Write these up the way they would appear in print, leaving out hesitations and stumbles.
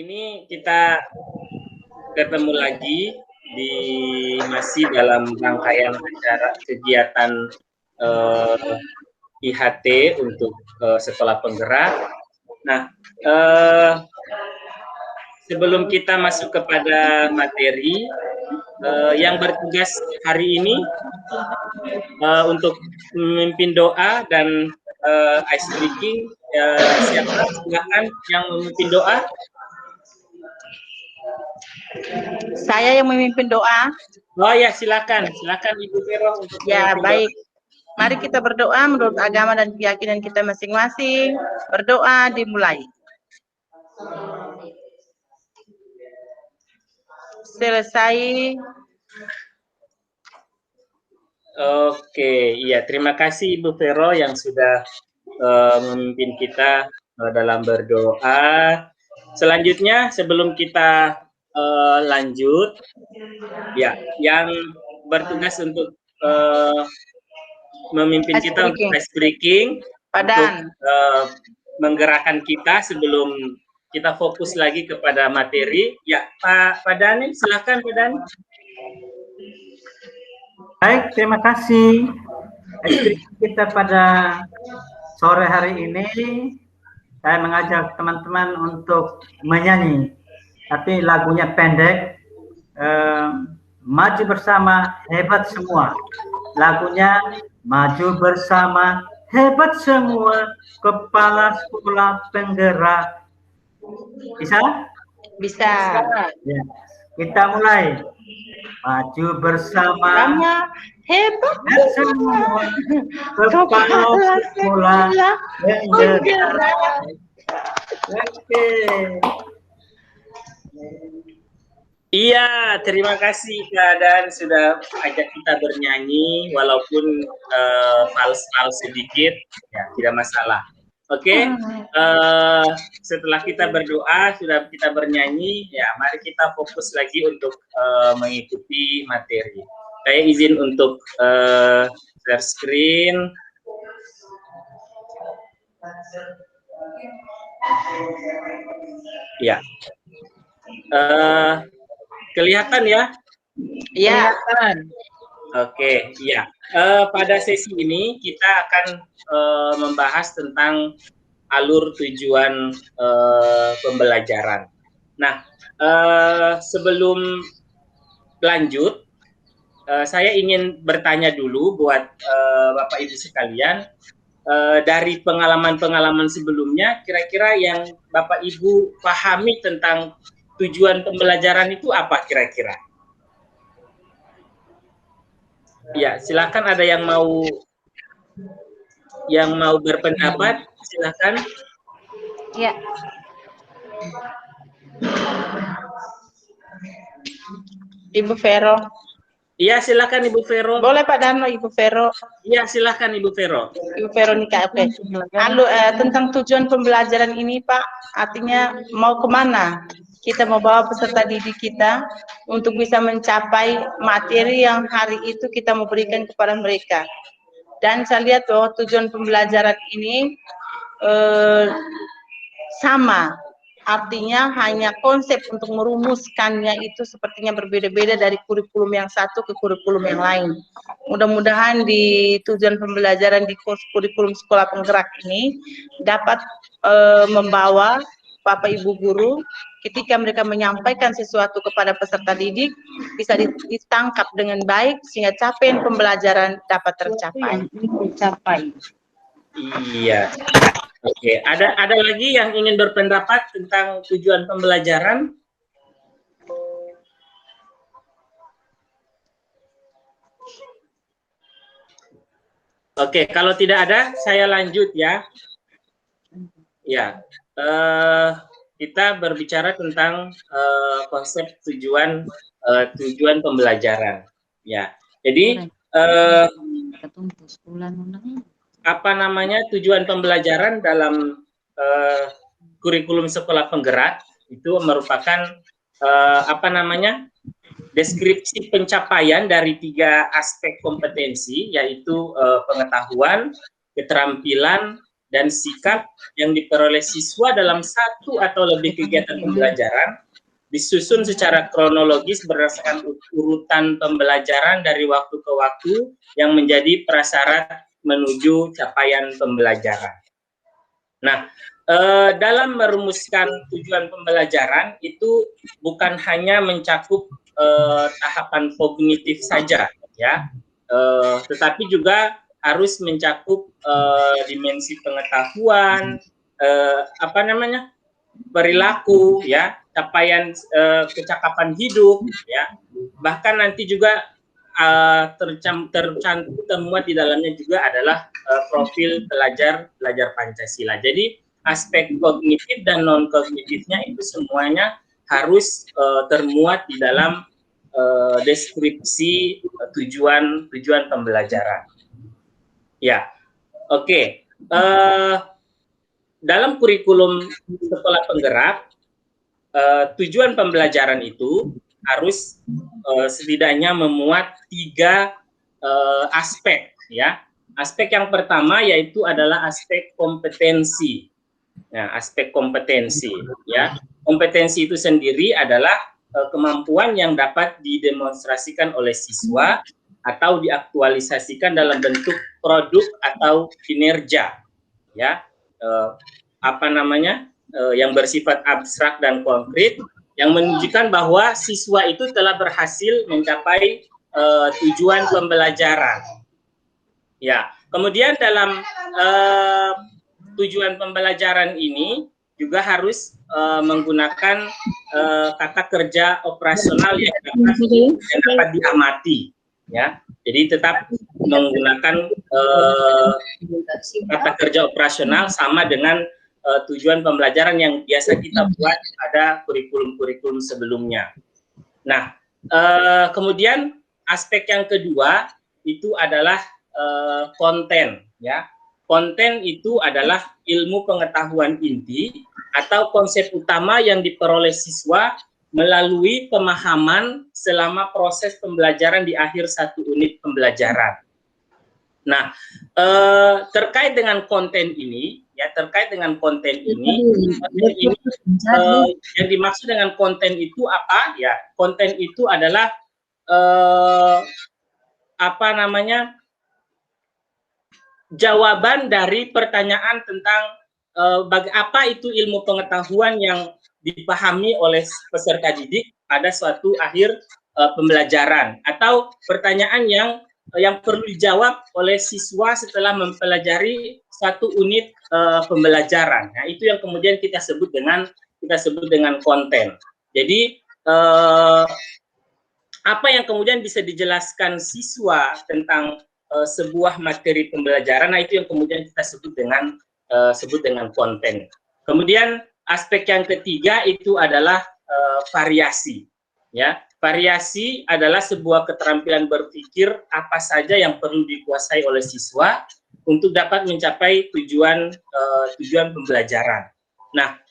ini kita ketemu lagi masih dalam rangkaian acara kegiatan IHT untuk sekolah penggerak. Nah, sebelum kita masuk kepada materi, yang bertugas hari ini untuk memimpin doa dan ice breaking, siapa silakan yang memimpin doa? Saya yang memimpin doa. Oh ya, silakan Ibu Vero untuk ya baik doa. Mari kita berdoa menurut agama dan keyakinan kita masing-masing. Berdoa dimulai. Selesai. Oke, iya, terima kasih Ibu Vero yang sudah memimpin kita dalam berdoa. Selanjutnya, sebelum kita lanjut, ya, yang bertugas untuk memimpin kita untuk ice breaking, untuk menggerakkan kita sebelum kita fokus lagi kepada materi. Ya, Pak Dhani, silakan Pak Dhani. Baik, terima kasih. Kita pada sore hari ini, saya mengajak teman-teman untuk menyanyi, tapi lagunya pendek. Maju bersama, hebat semua. Lagunya maju bersama, hebat semua, kepala sekolah penggerak. Bisa? Bisa. Ya. Kita mulai. Maju bersama, hebat semua, kepala sekolah penggerak. Oke. Iya, terima kasih Kak Dan sudah ajak kita bernyanyi, walaupun fals sedikit, ya tidak masalah. Oke, setelah kita berdoa, sudah kita bernyanyi, ya mari kita fokus lagi untuk mengikuti materi. Saya izin untuk share screen. Ya. Kelihatan ya? Iya. Oke, ya. Pada sesi ini kita akan membahas tentang alur tujuan pembelajaran. Nah, sebelum lanjut, saya ingin bertanya dulu buat Bapak Ibu sekalian, dari pengalaman-pengalaman sebelumnya, kira-kira yang Bapak Ibu pahami tentang tujuan pembelajaran itu apa kira-kira? Ya, silakan ada yang mau berpendapat, silakan. Ya. Ibu Vero. Iya, silakan Ibu Vero. Boleh Pak Dano, Ibu Vero. Iya, silakan Ibu Vero. Ibu Veronica, oke. Tentang tujuan pembelajaran ini Pak, artinya mau kemana? Kita mau bawa peserta didik kita untuk bisa mencapai materi yang hari itu kita mau berikan kepada mereka. Dan saya lihat bahwa tujuan pembelajaran ini sama. Artinya hanya konsep untuk merumuskannya itu sepertinya berbeda-beda dari kurikulum yang satu ke kurikulum yang lain. Mudah-mudahan di tujuan pembelajaran di kurikulum sekolah penggerak ini dapat membawa Bapak Ibu guru ketika mereka menyampaikan sesuatu kepada peserta didik bisa ditangkap dengan baik sehingga capaian pembelajaran dapat tercapai. Iya. Oke, ada lagi yang ingin berpendapat tentang tujuan pembelajaran? Oke, kalau tidak ada, saya lanjut ya. Ya, kita berbicara tentang konsep tujuan pembelajaran. Ya, jadi apa namanya tujuan pembelajaran dalam kurikulum sekolah penggerak itu merupakan apa namanya deskripsi pencapaian dari 3 aspek kompetensi, yaitu pengetahuan, keterampilan, dan sikap yang diperoleh siswa dalam satu atau lebih kegiatan pembelajaran disusun secara kronologis berdasarkan urutan pembelajaran dari waktu ke waktu yang menjadi prasyarat menuju capaian pembelajaran. Nah, dalam merumuskan tujuan pembelajaran itu bukan hanya mencakup tahapan kognitif saja, ya, tetapi juga harus mencakup dimensi pengetahuan, perilaku, ya, capaian kecakapan hidup, ya, bahkan nanti juga tercantum temuan di dalamnya juga adalah profil pelajar Pancasila. Jadi aspek kognitif dan non kognitifnya itu semuanya harus termuat di dalam deskripsi tujuan pembelajaran. Ya, oke. Dalam kurikulum sekolah penggerak, tujuan pembelajaran itu harus setidaknya memuat 3 aspek, ya. Aspek yang pertama yaitu adalah aspek kompetensi. Nah, aspek kompetensi, ya. Kompetensi itu sendiri adalah kemampuan yang dapat didemonstrasikan oleh siswa atau diaktualisasikan dalam bentuk produk atau kinerja, ya. Yang bersifat abstrak dan konkret, yang menunjukkan bahwa siswa itu telah berhasil mencapai tujuan pembelajaran. Ya, kemudian dalam tujuan pembelajaran ini juga harus menggunakan kata kerja operasional yang dapat diamati, ya. Jadi tetap menggunakan kata kerja operasional sama dengan tujuan pembelajaran yang biasa kita buat pada kurikulum-kurikulum sebelumnya. Nah, kemudian aspek yang kedua itu adalah konten, ya. Konten itu adalah ilmu pengetahuan inti atau konsep utama yang diperoleh siswa melalui pemahaman selama proses pembelajaran di akhir satu unit pembelajaran. Nah, terkait dengan konten ini, ya, yang dimaksud dengan konten itu apa? Ya, konten itu adalah jawaban dari pertanyaan tentang apa itu ilmu pengetahuan yang dipahami oleh peserta didik pada suatu akhir pembelajaran, atau pertanyaan yang perlu dijawab oleh siswa setelah mempelajari satu unit pembelajaran. Nah, itu yang kemudian kita sebut dengan konten. Jadi apa yang kemudian bisa dijelaskan siswa tentang sebuah materi pembelajaran, nah itu yang kemudian kita sebut dengan konten. Kemudian aspek yang ketiga itu adalah variasi, ya. Variasi adalah sebuah keterampilan berpikir apa saja yang perlu dikuasai oleh siswa untuk dapat mencapai tujuan pembelajaran. Nah,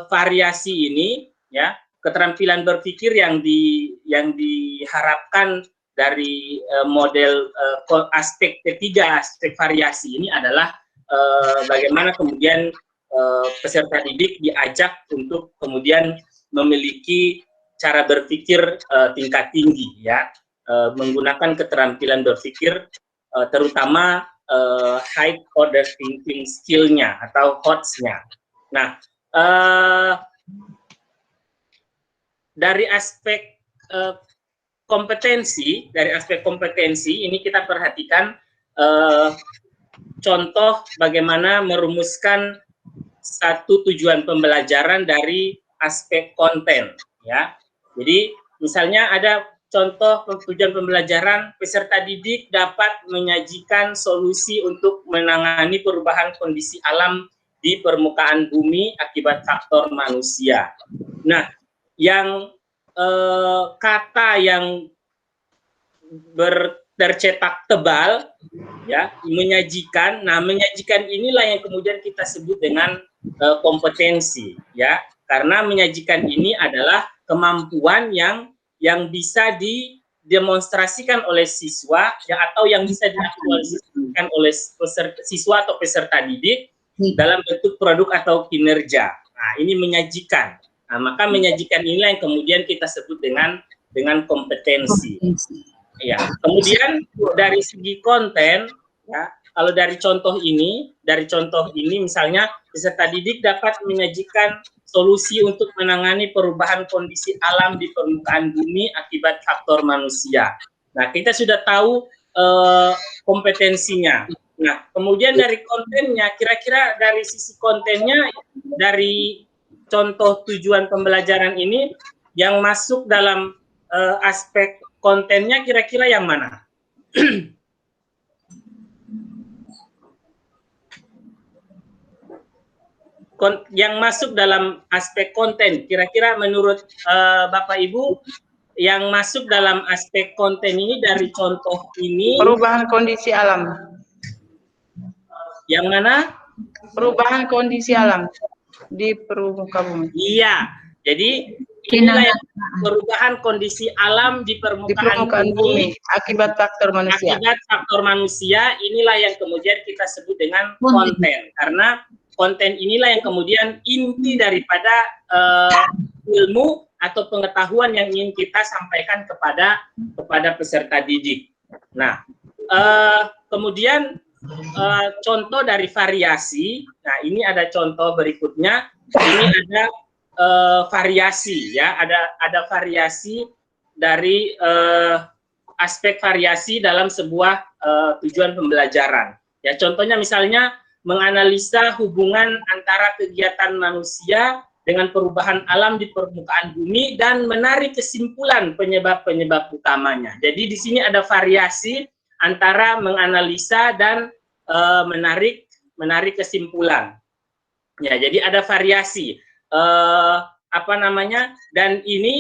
variasi ini, ya, keterampilan berpikir yang diharapkan dari model aspek ketiga, aspek variasi ini adalah bagaimana kemudian peserta didik diajak untuk kemudian memiliki cara berpikir tingkat tinggi, ya, menggunakan keterampilan berpikir terutama high order thinking skill-nya atau HOTS-nya. Nah, dari aspek kompetensi ini kita perhatikan contoh bagaimana merumuskan satu tujuan pembelajaran dari aspek konten, ya. Jadi misalnya ada contoh tujuan pembelajaran, peserta didik dapat menyajikan solusi untuk menangani perubahan kondisi alam di permukaan bumi akibat faktor manusia. Nah, yang kata yang tercetak tebal, ya, menyajikan. Nah, menyajikan inilah yang kemudian kita sebut dengan kompetensi, ya, karena menyajikan ini adalah kemampuan yang bisa didemonstrasikan oleh siswa ya, atau yang bisa diaktualisasikan oleh siswa atau peserta didik dalam bentuk produk atau kinerja. Nah, ini menyajikan. Nah, maka menyajikan inilah yang kemudian kita sebut dengan kompetensi. Ya. Kemudian dari segi konten, ya, kalau dari contoh ini misalnya peserta didik dapat menyajikan solusi untuk menangani perubahan kondisi alam di permukaan bumi akibat faktor manusia. Nah, kita sudah tahu kompetensinya. Nah, kemudian dari kontennya, kira-kira dari sisi kontennya, dari contoh tujuan pembelajaran ini, yang masuk dalam aspek kontennya kira-kira yang mana? Yang masuk dalam aspek konten, kira-kira menurut Bapak Ibu, yang masuk dalam aspek konten ini dari contoh ini, perubahan kondisi alam. Yang mana? Perubahan kondisi alam di permukaan bumi. Iya, jadi inilah yang perubahan kondisi alam di permukaan bumi akibat faktor manusia. Akibat faktor manusia, inilah yang kemudian kita sebut dengan konten. Karena konten inilah yang kemudian inti daripada ilmu atau pengetahuan yang ingin kita sampaikan kepada peserta didik. Nah, kemudian contoh dari variasi. Nah, ini ada contoh berikutnya. Ini ada variasi, ya. Ada variasi dari aspek variasi dalam sebuah tujuan pembelajaran. Ya, contohnya misalnya menganalisa hubungan antara kegiatan manusia dengan perubahan alam di permukaan bumi dan menarik kesimpulan penyebab-penyebab utamanya. Jadi di sini ada variasi antara menganalisa dan menarik kesimpulan. Ya, jadi ada variasi. Dan ini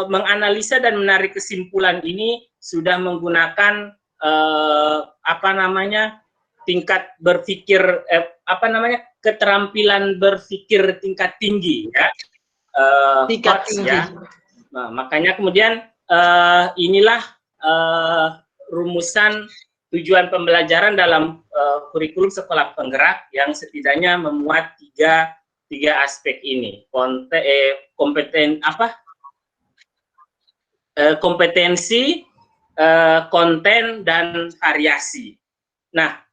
menganalisa dan menarik kesimpulan ini sudah menggunakan tingkat berpikir keterampilan berpikir tingkat tinggi, ya. Tingkat tinggi. Ya. Nah, makanya kemudian inilah rumusan tujuan pembelajaran dalam kurikulum sekolah penggerak yang setidaknya memuat tiga aspek ini. Kompetensi, konten, dan variasi. Nah,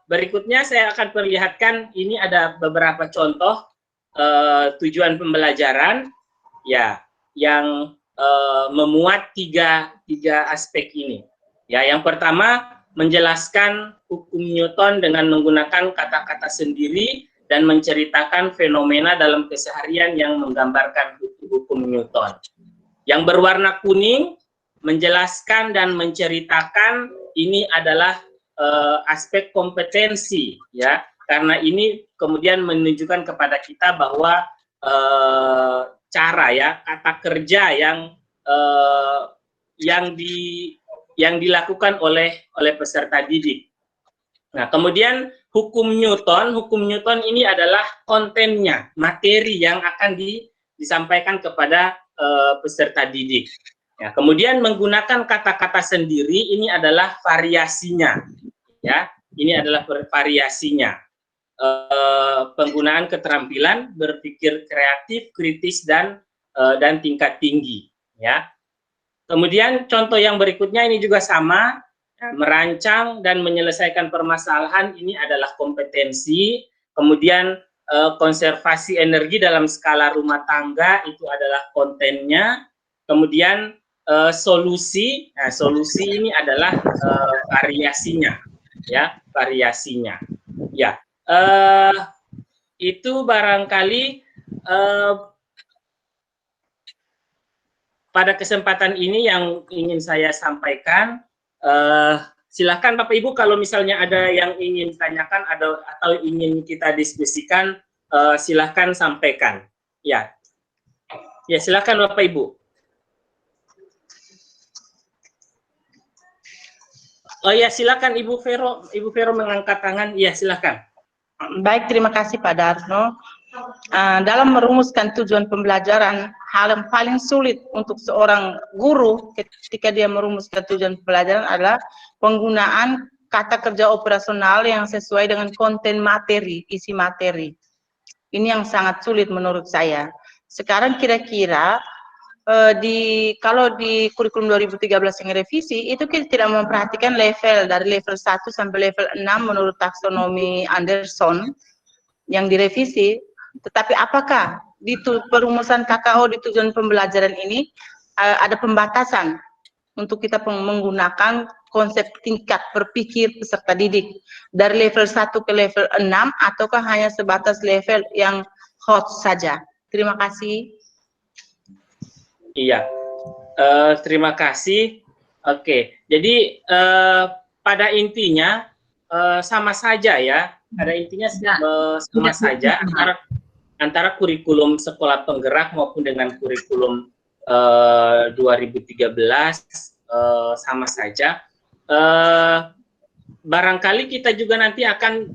berikutnya saya akan perlihatkan, ini ada beberapa contoh tujuan pembelajaran, ya, yang memuat tiga aspek ini. Ya, yang pertama menjelaskan hukum Newton dengan menggunakan kata-kata sendiri dan menceritakan fenomena dalam keseharian yang menggambarkan hukum Newton. Yang berwarna kuning menjelaskan dan menceritakan, ini adalah aspek kompetensi, ya, karena ini kemudian menunjukkan kepada kita bahwa cara, ya, kata kerja yang dilakukan oleh peserta didik. Nah, kemudian hukum Newton ini adalah kontennya, materi yang akan disampaikan kepada peserta didik. Ya, kemudian menggunakan kata-kata sendiri, ini adalah variasinya, ya, ini adalah variasinya. Penggunaan keterampilan berpikir kreatif, kritis, dan tingkat tinggi, ya. Kemudian contoh yang berikutnya ini juga sama, merancang dan menyelesaikan permasalahan, ini adalah kompetensi. Kemudian konservasi energi dalam skala rumah tangga, itu adalah kontennya. Kemudian solusi, nah, solusi ini adalah variasinya, ya, variasinya. Ya, itu barangkali pada kesempatan ini yang ingin saya sampaikan. Silahkan Bapak Ibu kalau misalnya ada yang ingin tanyakan atau ingin kita diskusikan, silahkan sampaikan. Ya, silahkan Bapak Ibu. Oh ya, silakan Ibu Vero mengangkat tangan. Ya, silakan. Baik, terima kasih Pak Darno. dalam merumuskan tujuan pembelajaran, hal yang paling sulit untuk seorang guru ketika dia merumuskan tujuan pembelajaran adalah penggunaan kata kerja operasional yang sesuai dengan konten materi, isi materi. Ini yang sangat sulit menurut saya. Sekarang kira-kira kalau di kurikulum 2013 yang revisi, itu kita tidak memperhatikan level, dari level 1 sampai level 6 menurut taksonomi Anderson yang direvisi. Tetapi apakah di perumusan KKO di tujuan pembelajaran ini ada pembatasan untuk kita menggunakan konsep tingkat berpikir peserta didik dari level 1 ke level 6 ataukah hanya sebatas level yang hot saja? Terima kasih. Iya, terima kasih. Oke, jadi pada intinya sama saja ya. Pada intinya sama saja antara kurikulum sekolah penggerak maupun dengan kurikulum 2013 sama saja. Barangkali kita juga nanti akan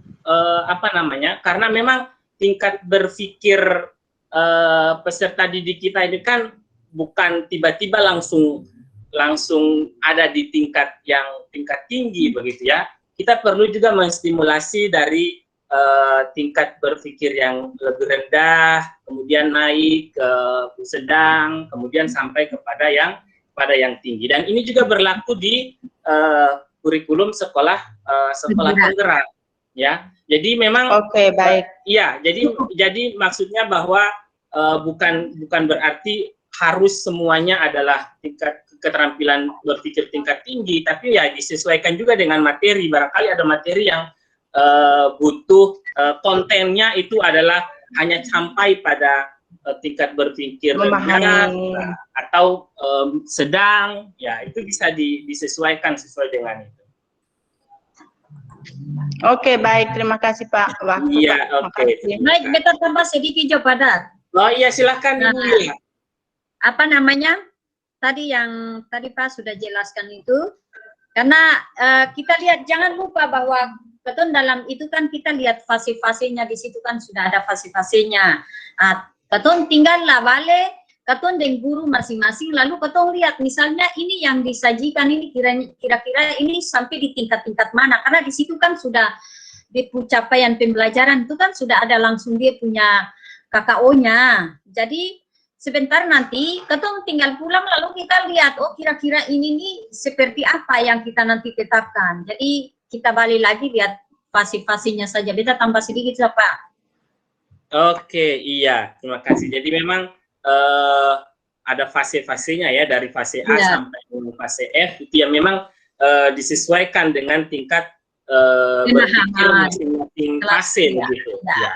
karena memang tingkat berpikir peserta didik kita ini kan bukan tiba-tiba langsung ada di tingkat tinggi begitu ya. Kita perlu juga menstimulasi dari tingkat berpikir yang lebih rendah, kemudian naik ke sedang, kemudian sampai kepada yang tinggi. Dan ini juga berlaku di kurikulum sekolah penggerak, ya. Jadi memang baik. Iya, jadi maksudnya bahwa bukan berarti harus semuanya adalah tingkat keterampilan berpikir tingkat tinggi, tapi ya disesuaikan juga dengan materi. Barangkali ada materi yang butuh kontennya itu adalah hanya sampai pada tingkat berpikir rendah atau sedang, ya itu bisa disesuaikan sesuai dengan itu. Oke, baik, terima kasih Pak. Iya, oke. Baik, kita tambah sedikit jawaban. Oh iya, silakan Ibu Lila. Apa namanya? Tadi Pak sudah jelaskan itu, karena kita lihat, jangan lupa bahwa betul dalam itu kan kita lihat fase-fasenya, di situ kan sudah ada fase-fasenya. Betul tinggallah balik keton dengan guru masing-masing, lalu keton lihat misalnya ini yang disajikan ini kira-kira ini sampai di tingkat-tingkat mana, karena di situ kan sudah di capaian pembelajaran itu kan sudah ada langsung dia punya KKO-nya. Jadi sebentar nanti keton tinggal pulang lalu kita lihat, oh kira-kira ini nih seperti apa yang kita nanti tetapkan. Jadi kita balik lagi lihat fase-fasenya saja. Kita tambah sedikit Pak. Oke, iya, terima kasih. Jadi memang ada fase-fasenya ya, dari fase A sampai fase F itu yang memang disesuaikan dengan tingkat berpikir masing-masing fase gitu. Ya.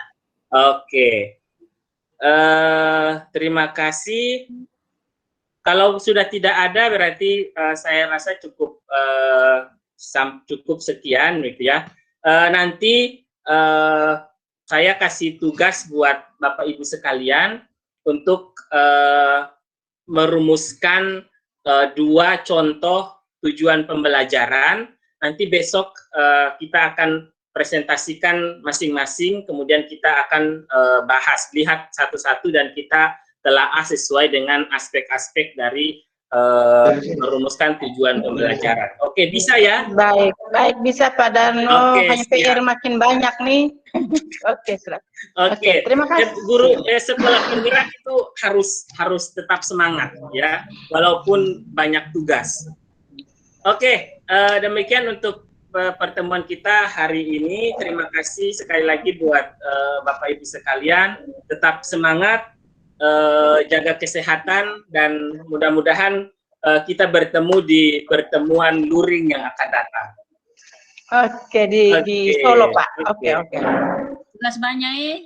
Oke. Terima kasih. Kalau sudah tidak ada berarti saya rasa cukup sekian gitu ya. Nanti saya kasih tugas buat Bapak Ibu sekalian untuk merumuskan 2 contoh tujuan pembelajaran. Nanti besok kita akan presentasikan masing-masing, kemudian kita akan bahas, lihat satu-satu dan kita telaah sesuai dengan aspek-aspek dari merumuskan tujuan pembelajaran. Oke, bisa ya? Baik, bisa Pak Darno. Hanya PR makin banyak nih. Oke, silakan. Oke, terima kasih. Guru sekolah penggerak itu harus tetap semangat ya, walaupun banyak tugas. Oke, demikian untuk pertemuan kita hari ini. Terima kasih sekali lagi buat Bapak Ibu sekalian. Tetap semangat. Jaga kesehatan dan mudah-mudahan kita bertemu di pertemuan luring yang akan datang. Oke, di Solo Pak. Oke. Tugas banyak